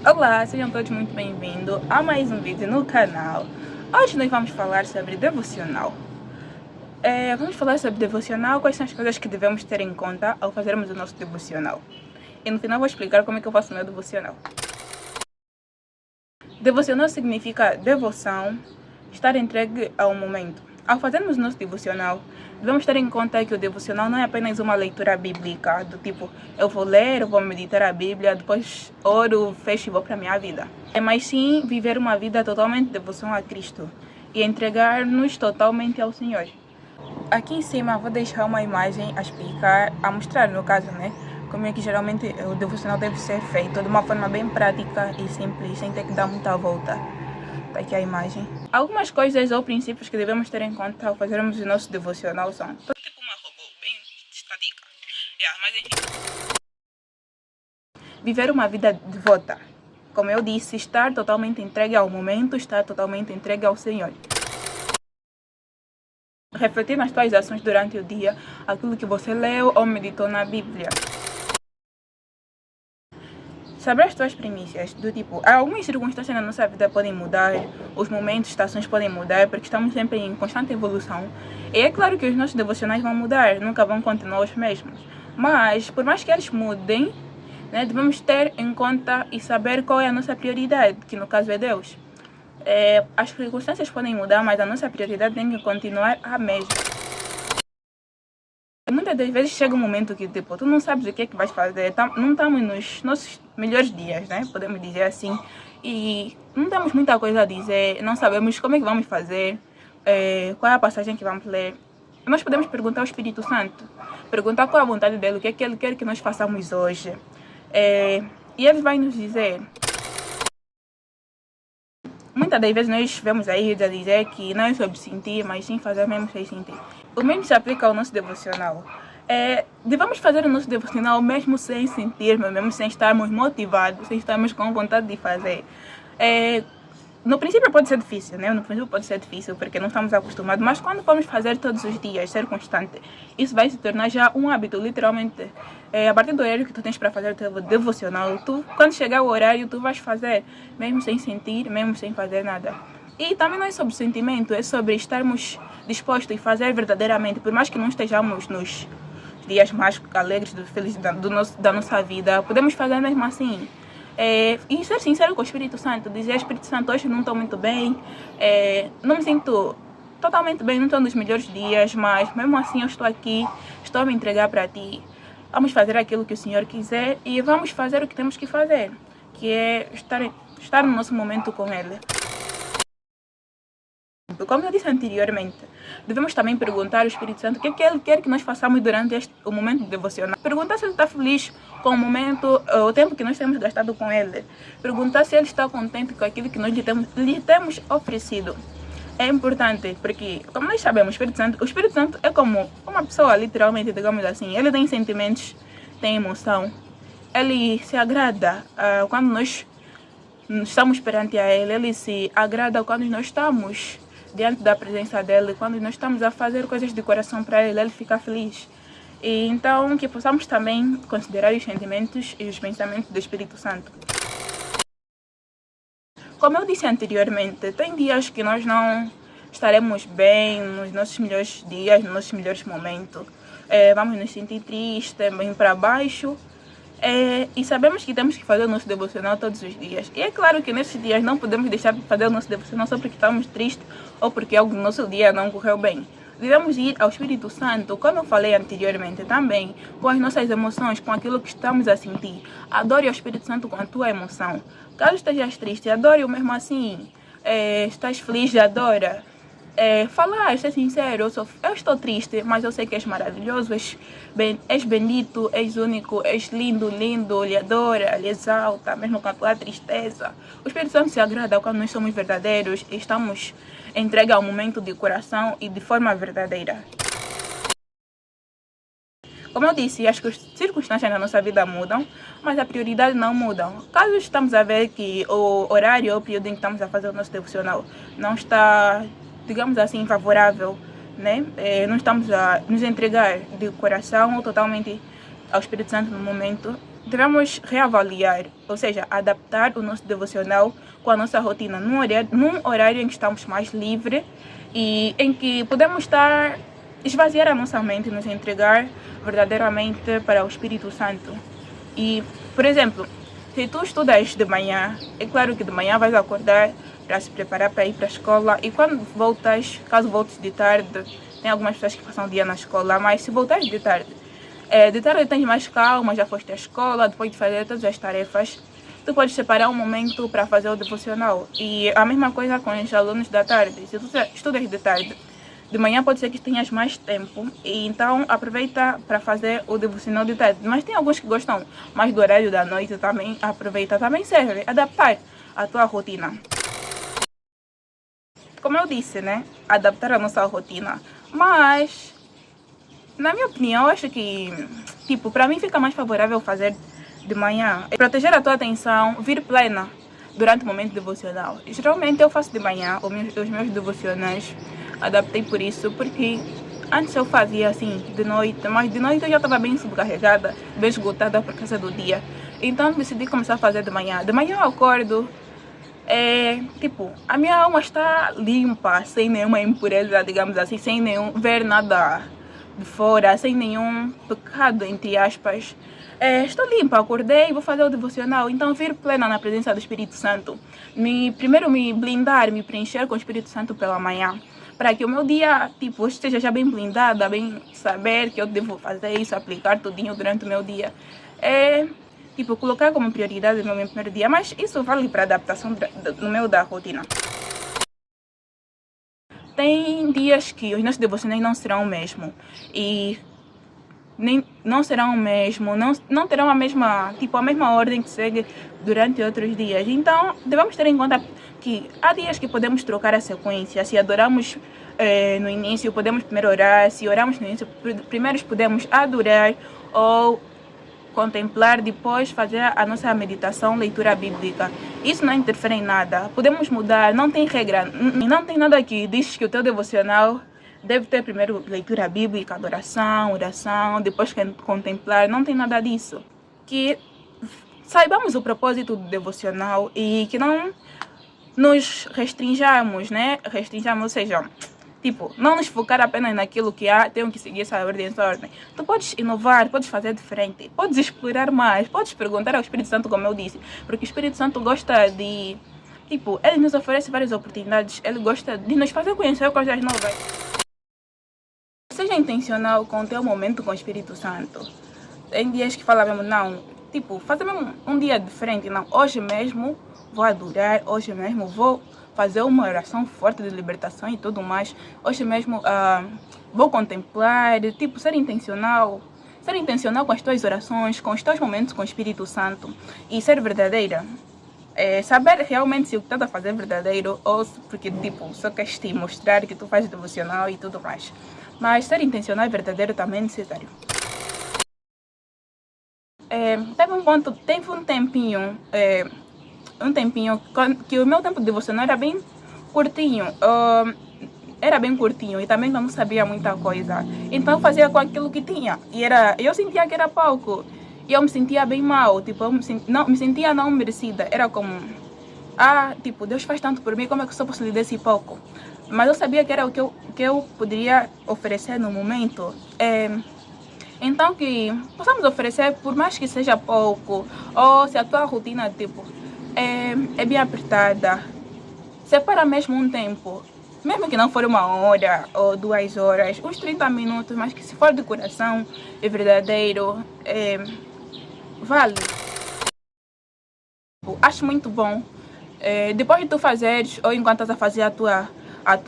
Olá, sejam todos muito bem-vindos a mais um vídeo no canal. Hoje nós vamos falar sobre devocional. Vamos falar sobre devocional, quais são as coisas que devemos ter em conta ao fazermos o nosso devocional. E no final vou explicar como é que eu faço o meu devocional. Devocional significa devoção, estar entregue ao momento. Ao fazermos o nosso devocional, devemos ter em conta que o devocional não é apenas uma leitura bíblica, do tipo, eu vou ler, eu vou meditar a Bíblia, depois oro, fecho e vou para a minha vida. Mas sim viver uma vida totalmente de devoção a Cristo e entregar-nos totalmente ao Senhor. Aqui em cima vou deixar uma imagem a explicar, a mostrar no caso, né? Como é que geralmente o devocional deve ser feito de uma forma bem prática e simples, sem ter que dar muita volta. Tá aqui a imagem. Algumas coisas ou princípios que devemos ter em conta ao fazermos o nosso devocional são tipo uma robô, bem estática. Mas enfim. Viver uma vida devota. Como eu disse, estar totalmente entregue ao momento, estar totalmente entregue ao Senhor. Refletir nas tuas ações durante o dia, aquilo que você leu ou meditou na Bíblia. Saber as tuas premissas, do tipo, algumas circunstâncias na nossa vida podem mudar, os momentos, estações podem mudar, porque estamos sempre em constante evolução. E é claro que os nossos devocionais vão mudar, nunca vão continuar os mesmos. Mas, por mais que eles mudem, né, devemos ter em conta e saber qual é a nossa prioridade, que no caso é Deus. As circunstâncias podem mudar, mas a nossa prioridade tem que continuar a mesma. Muitas das vezes chega um momento que tipo, tu não sabes o que é que vais fazer, não estamos nos nossos melhores dias, né? Podemos dizer assim, e não temos muita coisa a dizer, não sabemos como é que vamos fazer, qual é a passagem que vamos ler. Nós podemos perguntar ao Espírito Santo, perguntar qual é a vontade dele, o que é que ele quer que nós façamos hoje. E ele vai nos dizer. Muitas das vezes nós vemos aí a dizer que não é sobre sentir, mas sim fazer mesmo sem sentir. O mesmo se aplica ao nosso devocional. Devemos fazer o nosso devocional mesmo sem sentir, mesmo sem estarmos motivados, sem estarmos com vontade de fazer. No princípio pode ser difícil, né? No princípio pode ser difícil porque não estamos acostumados, mas quando formos fazer todos os dias, ser constante, isso vai se tornar já um hábito, literalmente. A partir do horário que tu tens para fazer o teu devocional, quando chegar o horário, tu vais fazer, mesmo sem sentir, mesmo sem fazer nada. E também não é sobre sentimento, é sobre estarmos dispostos a fazer verdadeiramente, por mais que não estejamos nos dias mais alegres, felizes da nossa vida, podemos fazer mesmo assim. E ser sincero com o Espírito Santo, dizer: Espírito Santo, hoje não estou muito bem, não me sinto totalmente bem, não estou nos melhores dias, mas mesmo assim eu estou aqui, estou a me entregar para ti. Vamos fazer aquilo que o Senhor quiser e vamos fazer o que temos que fazer, que é estar no nosso momento com Ele. Como eu disse anteriormente, devemos também perguntar ao Espírito Santo o que é que Ele quer que nós façamos durante o momento devocional. Perguntar se Ele está feliz com o momento, o tempo que nós temos gastado com Ele. Perguntar se Ele está contente com aquilo que nós lhe temos oferecido. É importante porque, como nós sabemos, o Espírito Santo é como uma pessoa, literalmente, digamos assim. Ele tem sentimentos, tem emoção. Ele se agrada quando nós estamos perante a Ele. Ele se agrada quando nós estamos diante da presença dele, quando nós estamos a fazer coisas de coração para ele, ele fica feliz. E então que possamos também considerar os sentimentos e os pensamentos do Espírito Santo. Como eu disse anteriormente, tem dias que nós não estaremos bem, nos nossos melhores dias, nos nossos melhores momentos. Vamos nos sentir tristes, bem para baixo. E sabemos que temos que fazer o nosso devocional todos os dias. E é claro que nesses dias não podemos deixar de fazer o nosso devocional só porque estamos tristes ou porque algo no nosso dia não correu bem. Devemos ir ao Espírito Santo, como eu falei anteriormente também, com as nossas emoções, com aquilo que estamos a sentir. Adore ao Espírito Santo com a tua emoção. Caso estejas triste, adore-o mesmo assim. Estás feliz, adora. Falar, ser sincero, eu estou triste, mas eu sei que és maravilhoso, és bendito, és único, és lindo, lhe adora, lhe exalta, mesmo com a tua tristeza. O Espírito Santo se agrada quando nós somos verdadeiros e estamos entregues ao momento de coração e de forma verdadeira. Como eu disse, as circunstâncias na nossa vida mudam, mas a prioridade não muda. Caso estamos a ver que o horário ou o período em que estamos a fazer o nosso devocional não está, digamos assim, favorável, né? Não estamos a nos entregar de coração ou totalmente ao Espírito Santo no momento, devemos reavaliar, ou seja, adaptar o nosso devocional com a nossa rotina, num horário em que estamos mais livres e em que podemos esvaziar a nossa mente e nos entregar verdadeiramente para o Espírito Santo. E, por exemplo, se tu estudas de manhã, é claro que de manhã vais acordar para se preparar para ir para a escola e quando voltas, caso voltes de tarde, tem algumas pessoas que passam o dia na escola, mas se voltares de tarde tens mais calma, já foste à escola, depois de fazer todas as tarefas, tu podes separar um momento para fazer o devocional. E a mesma coisa com os alunos da tarde. Se tu estudas de tarde, de manhã pode ser que tenhas mais tempo, e então aproveita para fazer o devocional de tarde. Mas tem alguns que gostam mais do horário da noite, também aproveita, também serve adaptar a tua rotina. Como eu disse, né? Adaptar a nossa rotina. Mas, na minha opinião, eu acho que, tipo, para mim fica mais favorável fazer de manhã. Proteger a tua atenção, vir plena durante o momento devocional. Geralmente eu faço de manhã os meus devocionais. Adaptei por isso, porque antes eu fazia assim, de noite, mas de noite eu já estava bem sobrecarregada, bem esgotada por causa do dia. Então decidi começar a fazer de manhã. De manhã eu acordo, tipo, a minha alma está limpa, sem nenhuma impureza, digamos assim, sem nenhum ver nada de fora, sem nenhum pecado, entre aspas. Estou limpa, acordei, vou fazer o devocional, então vir plena na presença do Espírito Santo. Primeiro me blindar, me preencher com o Espírito Santo pela manhã, para que o meu dia, tipo, esteja já bem blindada, bem saber que eu devo fazer isso, aplicar tudinho durante o meu dia. Tipo, colocar como prioridade no meu primeiro dia, mas isso vale para adaptação no meu da rotina. Tem dias que os nossos devocionais não serão o mesmo, e não serão o mesmo, não terão a mesma ordem que segue durante outros dias. Então, devemos ter em conta que há dias que podemos trocar a sequência. Se adoramos no início, podemos primeiro orar. Se oramos no início, primeiro podemos adorar ou contemplar, depois fazer a nossa meditação, leitura bíblica. Isso não interfere em nada. Podemos mudar, não tem regra, não tem nada que diz que o teu devocional deve ter primeiro leitura bíblica, adoração, oração, depois contemplar, não tem nada disso. Que saibamos o propósito do devocional e que não nos restringamos, né? Ou seja, tipo, não nos focar apenas naquilo que tenho que seguir essa ordem. Tu podes inovar, podes fazer diferente, podes explorar mais, podes perguntar ao Espírito Santo, como eu disse, porque o Espírito Santo gosta de, tipo, ele nos oferece várias oportunidades, ele gosta de nos fazer conhecer coisas novas. Seja intencional com o teu momento com o Espírito Santo. Tem dias que fala mesmo, não, tipo, fazer mesmo um dia diferente, não, hoje mesmo vou adorar, hoje mesmo vou fazer uma oração forte de libertação e tudo mais, hoje mesmo vou contemplar, tipo, ser intencional com as tuas orações, com os teus momentos com o Espírito Santo e ser verdadeira. Saber realmente se o que estás a fazer é verdadeiro ou porque, tipo, só queres te mostrar que tu fazes devocional e tudo mais. Mas ser intencional e verdadeiro também é necessário. Teve um tempinho que o meu tempo de devocional era bem curtinho. Era bem curtinho e também não sabia muita coisa. Então eu fazia com aquilo que tinha. Eu sentia que era pouco. E eu me sentia bem mal. Tipo, me sentia não merecida. Era como, tipo, Deus faz tanto por mim, como é que eu só posso lhe dar esse pouco? Mas eu sabia que era o que eu poderia oferecer no momento. Então que possamos oferecer, por mais que seja pouco, ou se a tua rotina, tipo, é bem apertada, separa mesmo um tempo, mesmo que não for 1 hora ou 2 horas, uns 30 minutos, mas que se for de coração, é verdadeiro, vale. Acho muito bom. Depois de tu fazeres, ou enquanto estás a fazer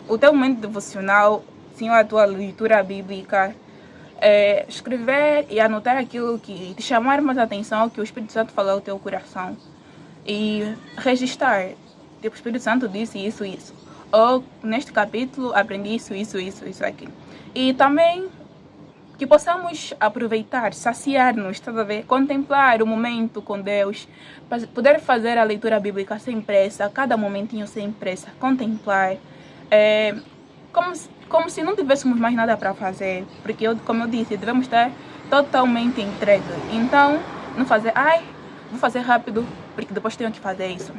o teu momento devocional, sim, a tua leitura bíblica, escrever e anotar aquilo que te chamar mais atenção, que o Espírito Santo falou ao teu coração. E registrar. Tipo, o Espírito Santo disse isso. Ou, neste capítulo, aprendi isso aqui. E também que possamos aproveitar, saciar-nos, tá a ver? Contemplar o momento com Deus, poder fazer a leitura bíblica sem pressa, cada momentinho sem pressa, contemplar, como se não tivéssemos mais nada para fazer, porque como eu disse, devemos estar totalmente entregue. Então, Não fazer, ai, vou fazer rápido, porque depois tenho que fazer isso.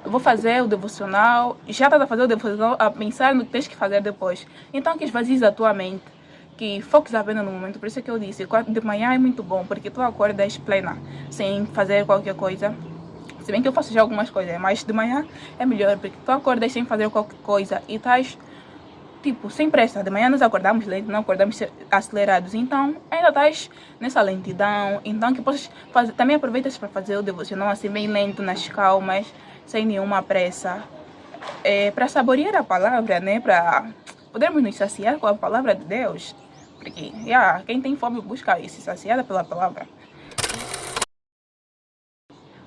Eu vou fazer o devocional, já estás a fazer o devocional a pensar no que tens que fazer depois. Então que esvazies a tua mente, que foques apenas no momento. Por isso é que eu disse, de manhã é muito bom, porque tu acordas plena, sem fazer qualquer coisa. Se bem que eu faço já algumas coisas, mas de manhã é melhor, porque tu acordas sem fazer qualquer coisa e estás, tipo, sem pressa. De manhã nós acordamos lento, não acordamos acelerados. Então, ainda estás nessa lentidão. Então, que possas fazer, também aproveitas para fazer o devocional assim, bem lento, nas calmas, sem nenhuma pressa. Para saborear a palavra, né? Para podermos nos saciar com a palavra de Deus. Porque, quem tem fome busca e se saciar pela palavra.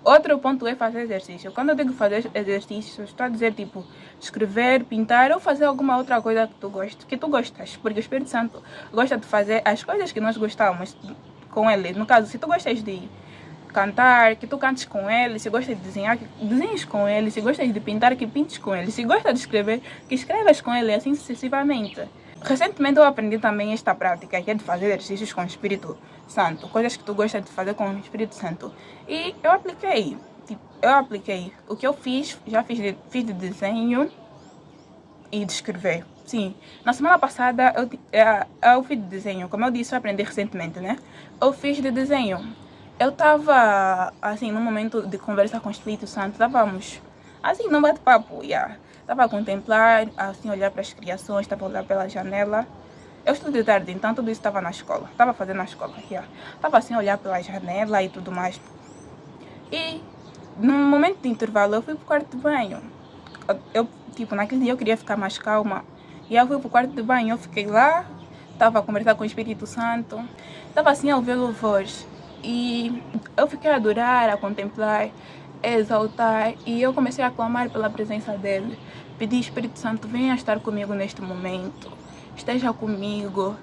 Outro ponto é fazer exercício. Quando eu digo fazer exercício, estou a dizer tipo escrever, pintar ou fazer alguma outra coisa que tu gostas. Porque o Espírito Santo gosta de fazer as coisas que nós gostamos com ele. No caso, se tu gostas de cantar, que tu cantes com ele. Se gostas de desenhar, que desenhes com ele. Se gostas de pintar, que pintes com ele. Se gostas de escrever, que escrevas com ele, assim sucessivamente. Recentemente eu aprendi também esta prática, que é de fazer exercícios com o Espírito Santo, coisas que tu gostas de fazer com o Espírito Santo. E eu apliquei, o que eu fiz, fiz de desenho e de escrever. Sim, na semana passada eu fiz de desenho, como eu disse, eu aprendi recentemente, né? Eu fiz de desenho. Eu estava, assim, num momento de conversa com o Espírito Santo, estávamos, assim, num bate-papo, Estava a contemplar, assim, olhar para as criações, estava a olhar pela janela. Eu estudo de tarde, então tudo isso estava na escola. Estava fazendo na escola, Estava assim a olhar pela janela e tudo mais. E, num momento de intervalo, eu fui para o quarto de banho. Naquele dia eu queria ficar mais calma. E eu fui para o quarto de banho, eu fiquei lá, estava a conversar com o Espírito Santo. Estava assim a ouvir louvores. E eu fiquei a adorar, a contemplar, exaltar, e eu comecei a clamar pela presença dele. Pedi, Espírito Santo, venha estar comigo neste momento, esteja comigo,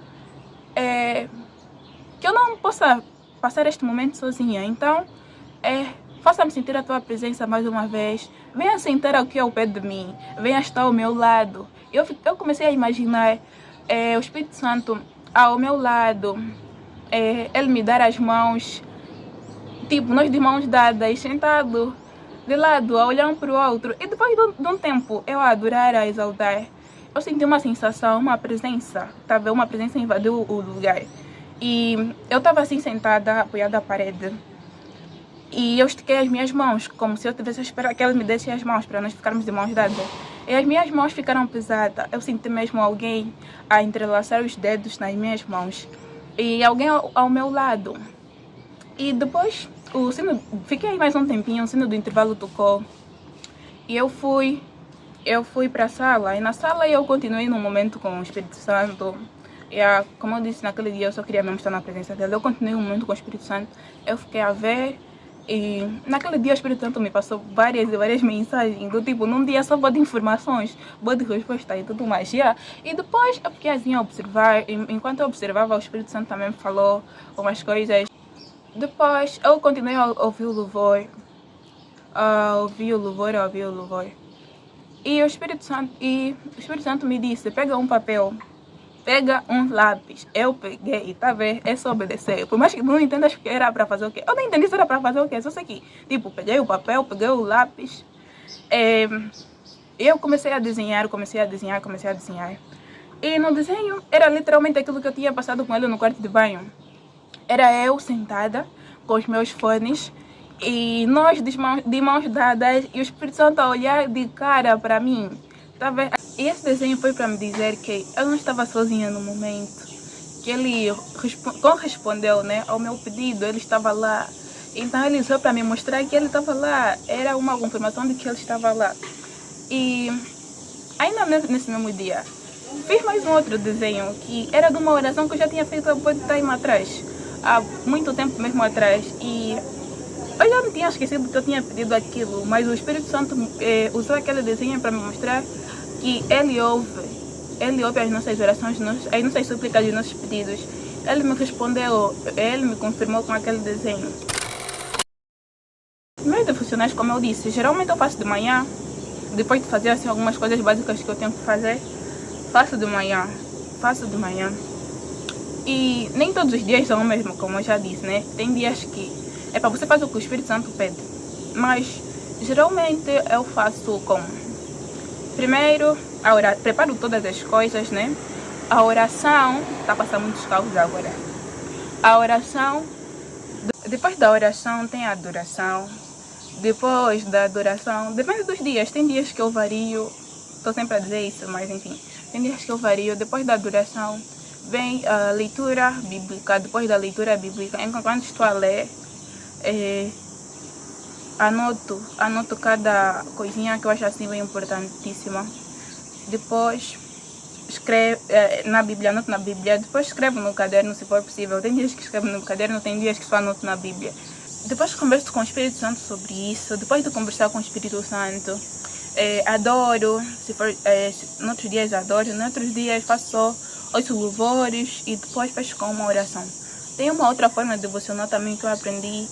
que eu não possa passar este momento sozinha. Então, faça-me sentir a tua presença mais uma vez, venha sentar aqui ao pé de mim, venha estar ao meu lado. Eu comecei a imaginar o Espírito Santo ao meu lado, ele me dar as mãos, tipo, nós de mãos dadas, sentado de lado, a olhar um para o outro. E depois de um tempo, eu a adorar, a exaltar, eu senti uma sensação, uma presença, uma presença invadiu o lugar. E eu estava assim sentada, apoiada à parede. E eu estiquei as minhas mãos, como se eu tivesse a esperar que ele me desse as mãos, para nós ficarmos de mãos dadas. E as minhas mãos ficaram pesadas. Eu senti mesmo alguém a entrelaçar os dedos nas minhas mãos. E alguém ao meu lado. E depois, fiquei aí mais um tempinho, o sino do intervalo tocou. E eu fui para a sala. E na sala eu continuei num momento com o Espírito Santo. E como eu disse, naquele dia eu só queria mesmo estar na presença dele. Eu continuei um momento com o Espírito Santo. Eu fiquei a ver. E naquele dia o Espírito Santo me passou várias e várias mensagens. Do tipo, num dia só boa de informações, boa de resposta e tudo mais. E depois eu fiquei assim a observar. E enquanto eu observava, o Espírito Santo também me falou umas coisas. Depois eu continuei a ouvir o louvor, a ouvir o louvor. E o Espírito Santo me disse, pega um papel, pega um lápis. Eu peguei, tá vendo? É só obedecer. Por mais que não entendas que era para fazer o quê. Eu não entendi se era para fazer o quê, só sei que, tipo, peguei o papel, peguei o lápis. Eu comecei a desenhar. E no desenho era literalmente aquilo que eu tinha passado com ele no quarto de banho. Era eu sentada com os meus fones e nós de mãos dadas e o Espírito Santo a olhar de cara para mim. Tá vendo? E esse desenho foi para me dizer que eu não estava sozinha no momento. Que ele correspondeu, né, ao meu pedido, ele estava lá. Então ele só para me mostrar que ele estava lá. Era uma confirmação de que ele estava lá. E ainda nesse mesmo dia, fiz mais um outro desenho que era de uma oração que eu já tinha feito há muito tempo atrás. Há muito tempo mesmo atrás, e eu já me tinha esquecido que eu tinha pedido aquilo, mas o Espírito Santo usou aquele desenho para me mostrar que ele ouve as nossas orações, as nossas súplicas e os nossos pedidos. Ele me respondeu, ele me confirmou com aquele desenho. Meus devocionais, como eu disse, geralmente eu faço de manhã, depois de fazer assim algumas coisas básicas que eu tenho que fazer, faço de manhã. E nem todos os dias são o mesmo, como eu já disse, né? Tem dias que É para você fazer o que o Espírito Santo pede. Mas geralmente eu faço como? Primeiro, preparo todas as coisas, né? A oração, tá passando muitos carros agora. A oração, depois da oração tem a adoração. Depois da adoração, depende dos dias. Tem dias que eu vario, tô sempre a dizer isso, mas enfim. Tem dias que eu vario. Depois da adoração vem a leitura bíblica. Depois da leitura bíblica, enquanto estou a ler, anoto cada coisinha que eu acho assim bem importantíssima. Depois escrevo na Bíblia, anoto na Bíblia. Depois escrevo no caderno, se for possível. Tem dias que escrevo no caderno, tem dias que só anoto na Bíblia. Depois converso com o Espírito Santo sobre isso. Depois de conversar com o Espírito Santo, adoro. Se for, noutros dias adoro, noutros dias faço só 8 louvores e depois fecho com uma oração. Tem uma outra forma de devocional também que eu aprendi,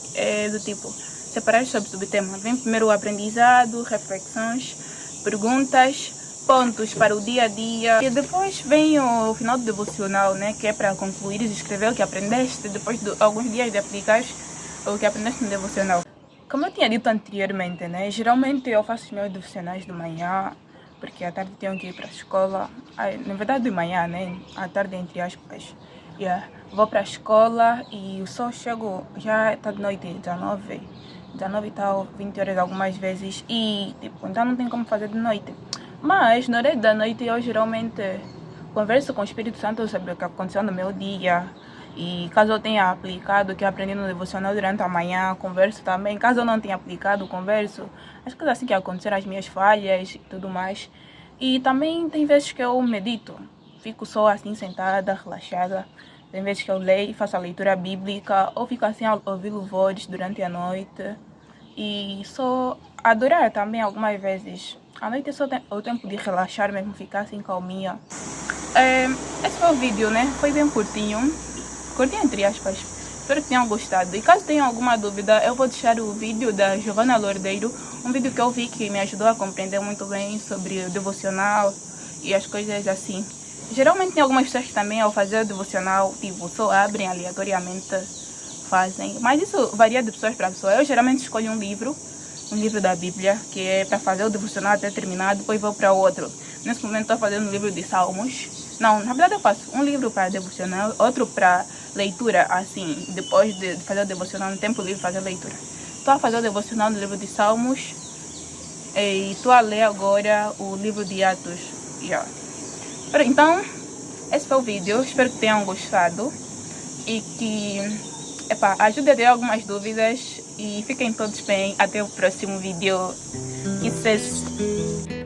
do tipo, separar sobre o subtema. Vem primeiro o aprendizado, reflexões, perguntas, pontos para o dia a dia. E depois vem o final do devocional, né? Que é para concluir e escrever o que aprendeste, depois de alguns dias de aplicar o que aprendeste no devocional. Como eu tinha dito anteriormente, né? Geralmente eu faço os meus devocionais de manhã, porque à tarde tenho que ir para a escola. Na verdade de manhã, né? À tarde entre aspas. Vou para a escola e só chego, já está de noite, 19 e tal, 20 horas algumas vezes. E tipo, então não tem como fazer de noite. Mas na hora da noite eu geralmente converso com o Espírito Santo sobre o que aconteceu no meu dia. E caso eu tenha aplicado o que eu aprendi no devocional durante a manhã, converso também. Caso eu não tenha aplicado, converso. As coisas assim que aconteceram, as minhas falhas e tudo mais. E também tem vezes que eu medito. Fico só assim sentada, relaxada. Tem vezes que eu leio, faço a leitura bíblica. Ou fico assim a ouvir louvores durante a noite. E só adorar também algumas vezes. À noite é só o tempo de relaxar mesmo, ficar assim calminha. Esse foi o vídeo, né? Foi bem curtinho. Curtinho entre aspas. Espero que tenham gostado. E caso tenham alguma dúvida, eu vou deixar o vídeo da Giovana Lordeiro. Um vídeo que eu vi que me ajudou a compreender muito bem sobre o devocional e as coisas assim. Geralmente tem algumas pessoas que também ao fazer o devocional, tipo, só abrem aleatoriamente, fazem. Mas isso varia de pessoas para pessoa. Eu geralmente escolho um livro da Bíblia, que é para fazer o devocional até terminar, depois vou para outro. Nesse momento estou fazendo um livro de Salmos. Não, na verdade eu faço um livro para devocional, outro para leitura, assim, depois de fazer o devocional no tempo livre, fazer a leitura. Estou a fazer o devocional no livro de Salmos e estou a ler agora o livro de Atos. Então, esse foi o vídeo, espero que tenham gostado e que ajude a ter algumas dúvidas e fiquem todos bem. Até o próximo vídeo. Kisses!